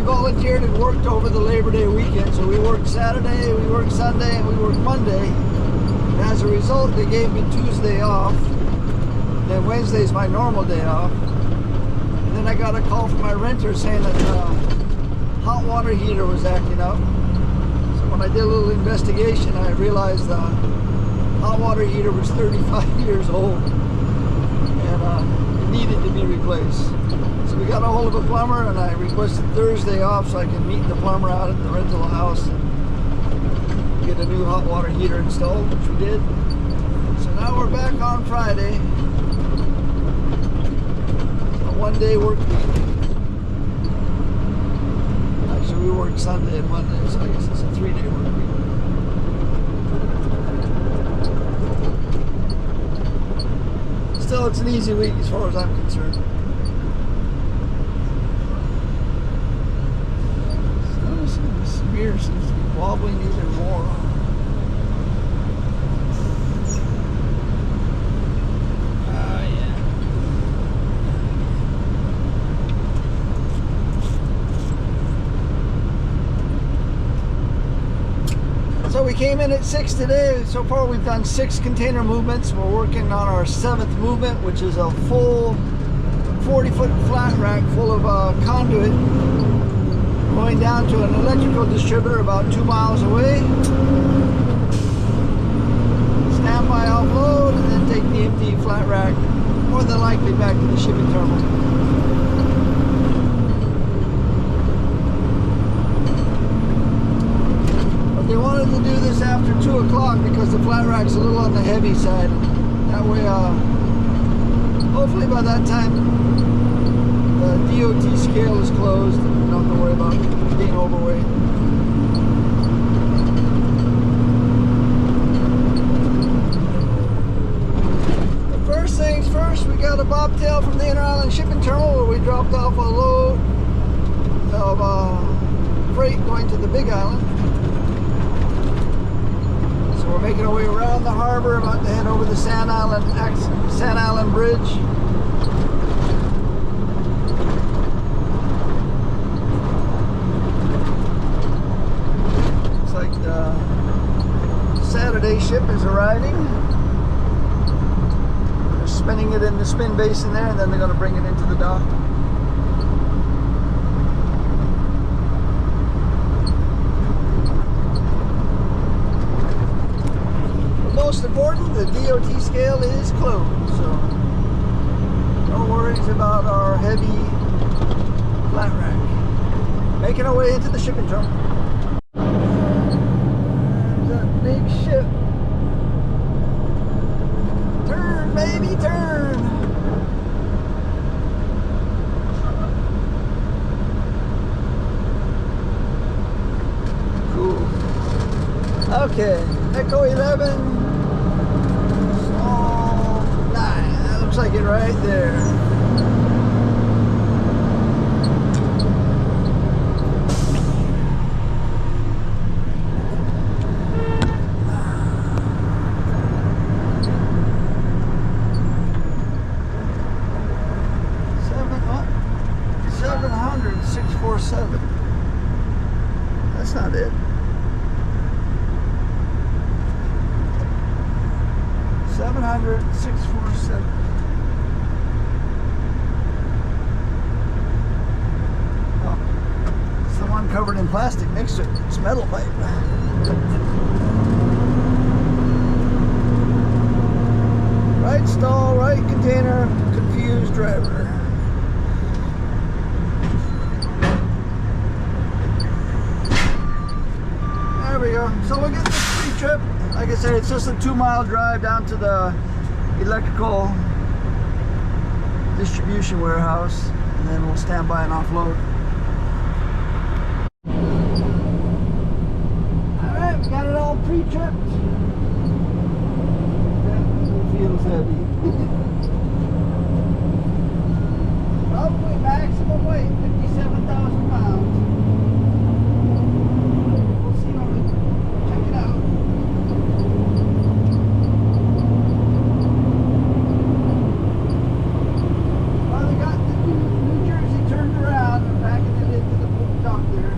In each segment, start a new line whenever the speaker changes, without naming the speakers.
volunteered and worked over the Labor Day weekend. So we worked Saturday, we worked Sunday, and we worked Monday. And as a result, they gave me Tuesday off. Then Wednesday's my normal day off. And then I got a call from my renter saying that the hot water heater was acting up. So when I did a little investigation, I realized the hot water heater was 35 years old and it needed to be replaced. So we got a hold of a plumber, and I requested Thursday off so I can meet the plumber out at the rental house and get a new hot water heater installed, which we did. So now we're back on Friday. A one-day work week. Actually, we worked Sunday and Monday, so I guess it's a three-day work week. Still, it's an easy week as far as I'm concerned. This mirror seems to be wobbling even more. So we came in at 6 today. So far we've done 6 container movements. We're working on our 7th movement, which is a full 40-foot flat rack full of conduit going down to an electrical distributor about 2 miles away. Standby offload, and then take the empty flat rack more than likely back to the shipping terminal. They wanted to do this after 2 o'clock because the flat rack's a little on the heavy side. That way, hopefully by that time, the DOT scale is closed and we don't have to worry about being overweight. But first things first, we got a bobtail from the Inter-Island Shipping Terminal where we dropped off a load of freight going to the Big Island. We're making our way around the harbor, about to head over the Sand Island Bridge. Looks like the Saturday ship is arriving. They're spinning it in the spin basin there, and then they're going to bring it into the dock. Most important, the DOT scale is closed, so no worries about our heavy flat rack. Making our way into the shipping terminal. There's that big ship. Turn, baby, turn! Cool. Okay, Echo 11. Like it right there. $700 647. That's not it. 700 647. one covered in plastic next to it. It's metal pipe. Right stall, right container, confused driver. There we go. So we'll get this free trip. Like I said, it's just a 2-mile drive down to the electrical distribution warehouse, and then we'll stand by and offload. Alright, we got it all pre-tripped. Definitely feels heavy. Probably maximum weight, 57,000 pounds. We'll see when we check it out. Well, they got the New Jersey turned around and backing it into the dock there.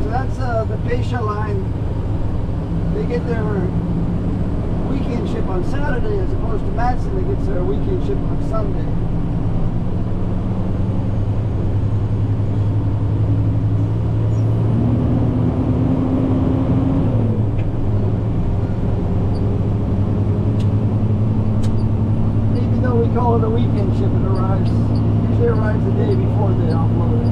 So that's the Pasha line. They get their weekend ship on Saturday, as opposed to Matson that gets their weekend ship on Sunday. Even though we call it a weekend ship, it usually arrives the day before they offload it.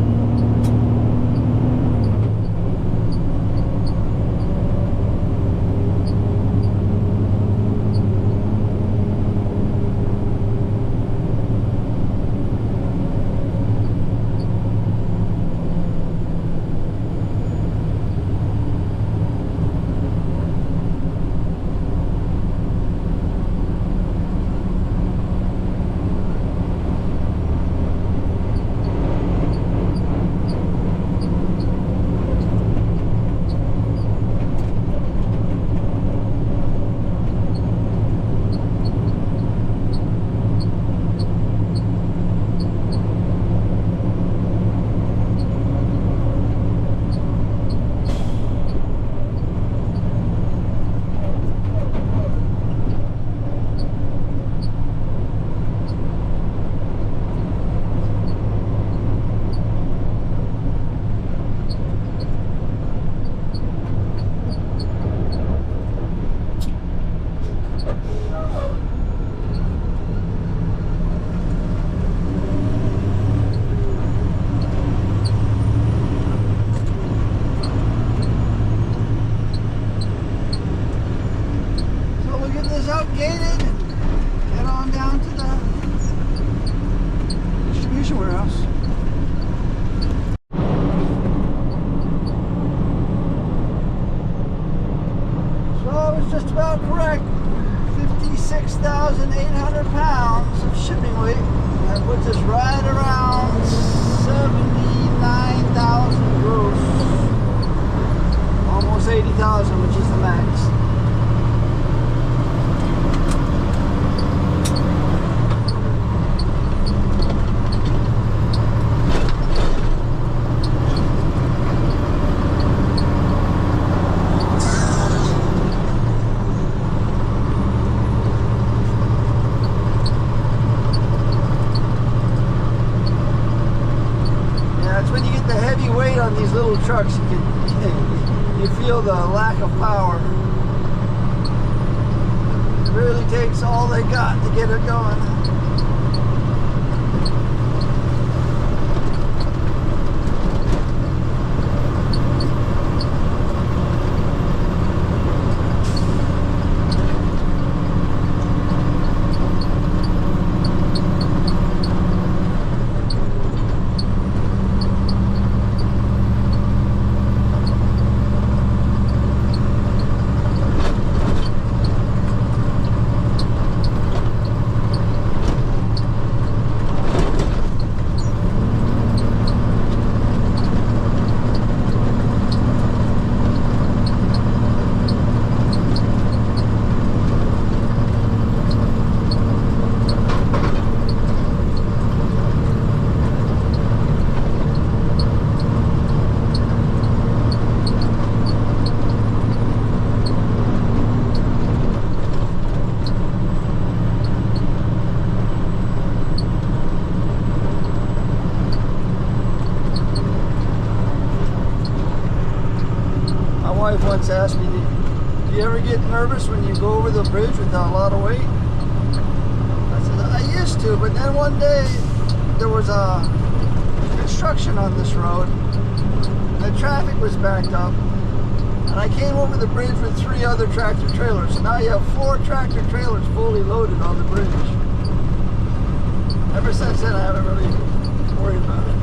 Gated, head on down to the distribution warehouse. So it's just about correct, 56,800 pounds of shipping weight. That puts us right around 79,000 gross, almost 80,000, which is the max. On these little trucks, you feel the lack of power. It really takes all they got to get it going. nervous when you go over the bridge with a lot of weight? I said, I used to, but then one day there was a construction on this road. The traffic was backed up. And I came over the bridge with 3 other tractor trailers. So now you have 4 tractor trailers fully loaded on the bridge. Ever since then, I haven't really worried about it.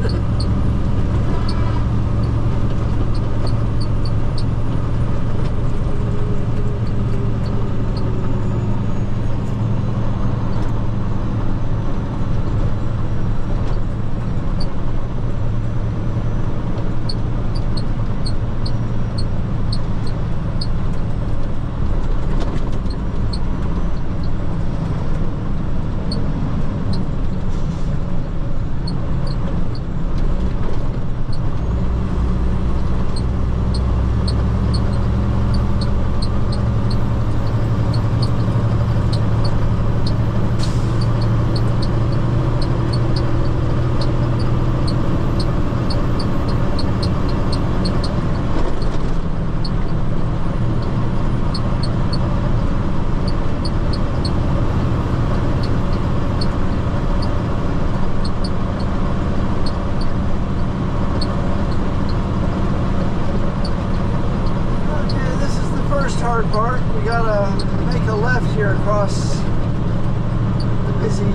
Hard part. We gotta make a left here across the busy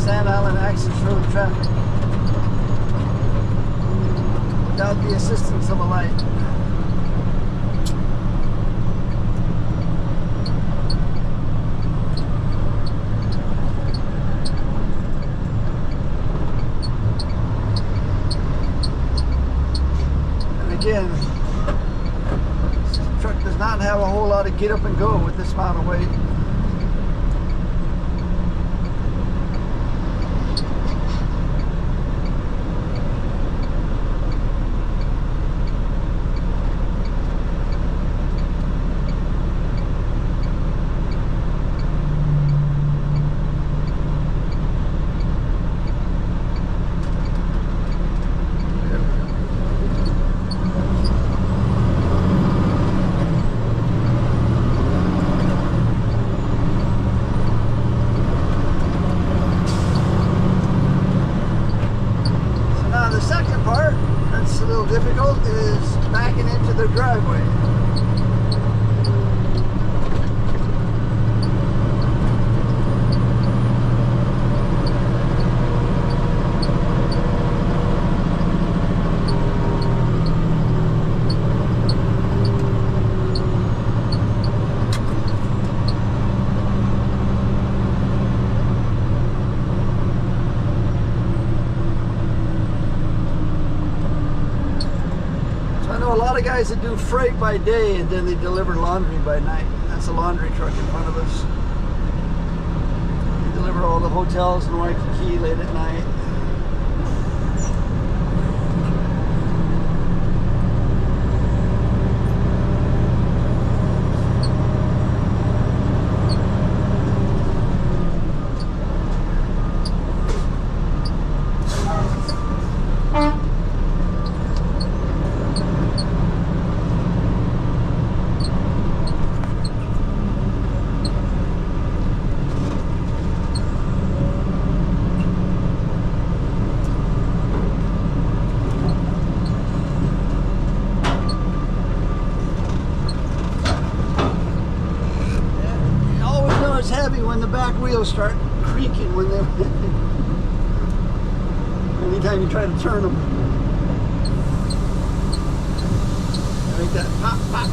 Sand Island access road traffic without the assistance of a light. And again, truck does not have a whole lot of get up and go with this amount of weight. Difficult is backing into the driveway. A lot of guys that do freight by day and then they deliver laundry by night. That's a laundry truck in front of us. They deliver all the hotels in Waikiki late at night. When the back wheels start creaking when they anytime you try to turn them, they make that pop pop.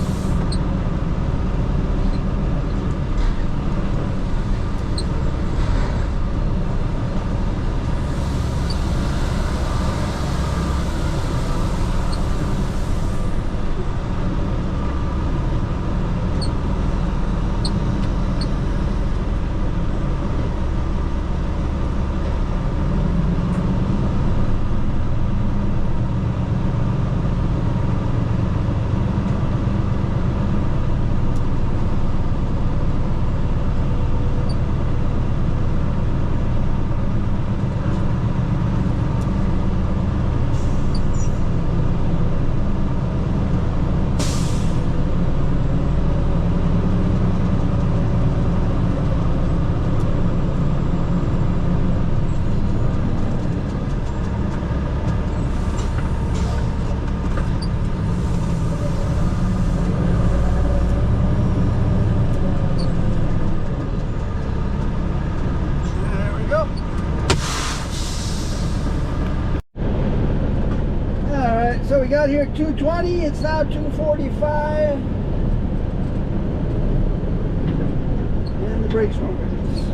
got here 2:20. It's now 2:45. And the brakes won't release.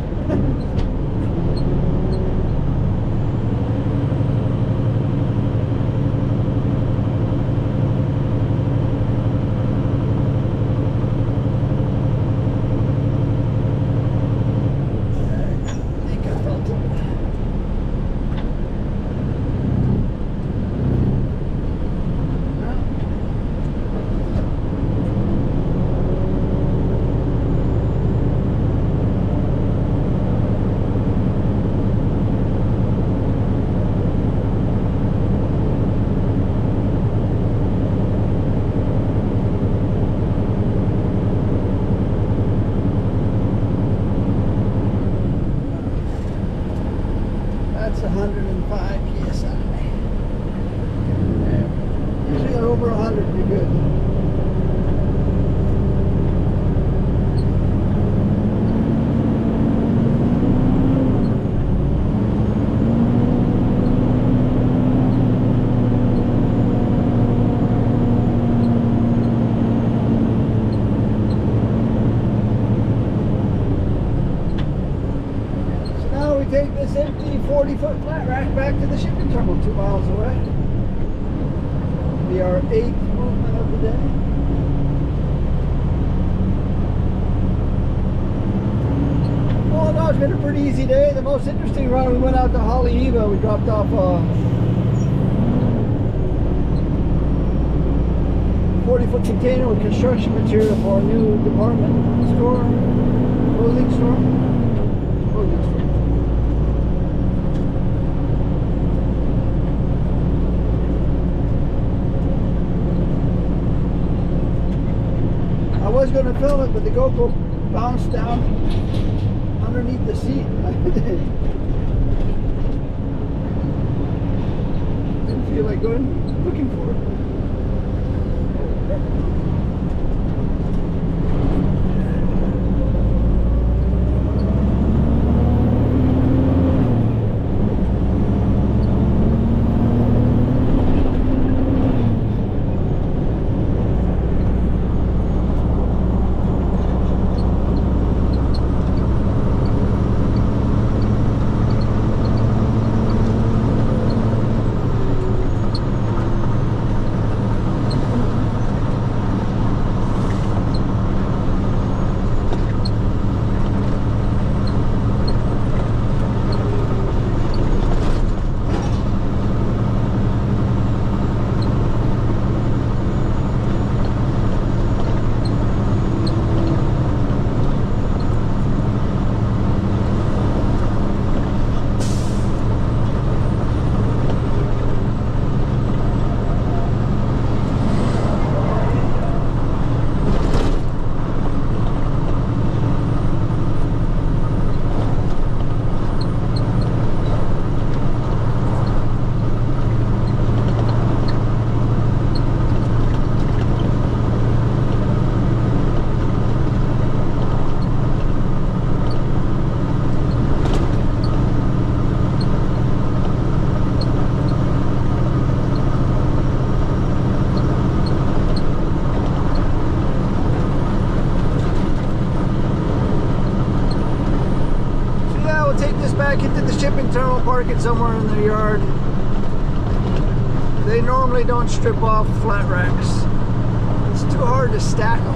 That's 105 psi. Usually over 100 would be good. Take this empty 40-foot flat rack back to the shipping terminal 2 miles away. It'll be our 8th movement of the day. Well, no, it's been a pretty easy day. The most interesting run, we went out to Haleiwa. We dropped off a 40-foot container with construction material for a new department store, clothing store. I was going to film it, but the GoPro bounced down underneath the seat. Didn't feel like going looking for it. Back into the shipping terminal, park it somewhere in their yard. They normally don't strip off flat racks. It's too hard to stack them.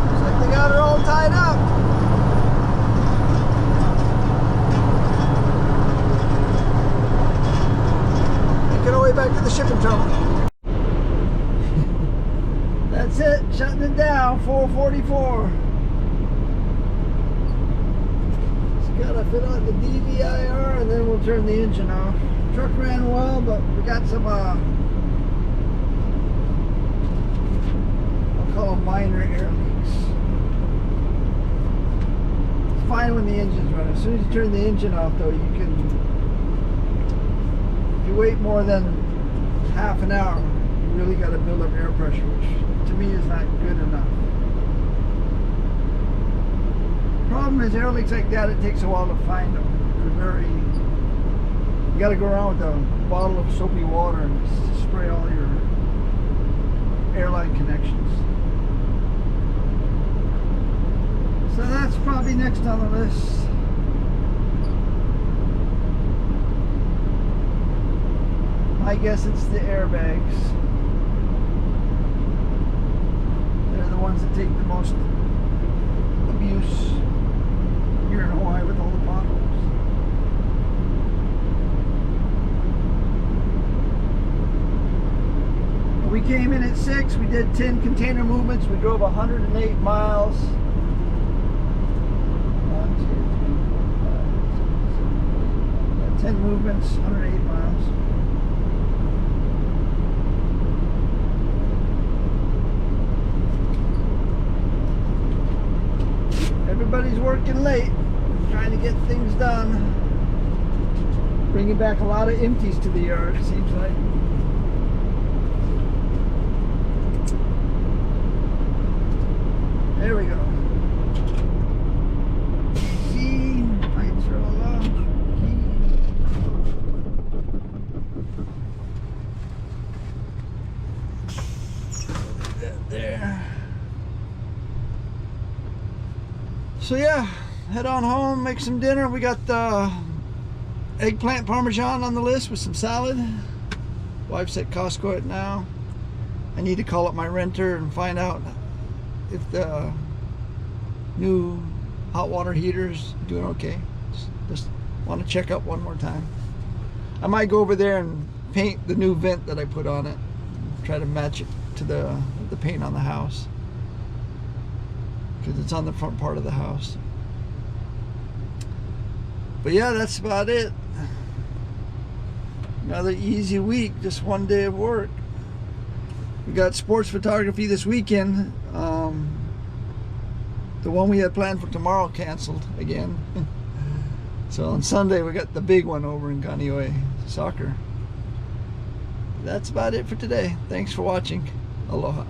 Looks like they got it all tied up. Making our way back to the shipping terminal. That's it, shutting it down, 444. Just gotta fit on the DVIR and then we'll turn the engine off. Truck ran well, but we got some, I'll call them minor air leaks. It's fine when the engine's running. As soon as you turn the engine off though, you can, if you wait more than half an hour, you really gotta build up air pressure, which to me is not good enough. Problem is, airleaks like that, it takes a while to find them. They're very... You gotta go around with a bottle of soapy water and spray all your airline connections. So that's probably next on the list. I guess it's the airbags. They're the ones that take the most abuse here in Hawaii with all the potholes. We came in at 6, we did 10 container movements, we drove 108 miles. 1, 2, 3, 4, 5, 6, 7, 8, 9, 10 movements, 108 miles. Everybody's working late, trying to get things done. Bringing back a lot of empties to the yard, it seems like. There we go. See, lights are all off. There. So yeah, head on home, make some dinner. We got the eggplant parmesan on the list with some salad. Wife's at Costco now. I need to call up my renter and find out if the new hot water heater's doing okay. Just want to check up one more time. I might go over there and paint the new vent that I put on it. Try to match it to the paint on the house, because it's on the front part of the house. But yeah, that's about it. Another easy week, just one day of work. We got sports photography this weekend. The one we had planned for tomorrow canceled again. So on Sunday we got the big one over in Kaneohe, soccer. That's about it for today. Thanks for watching. Aloha.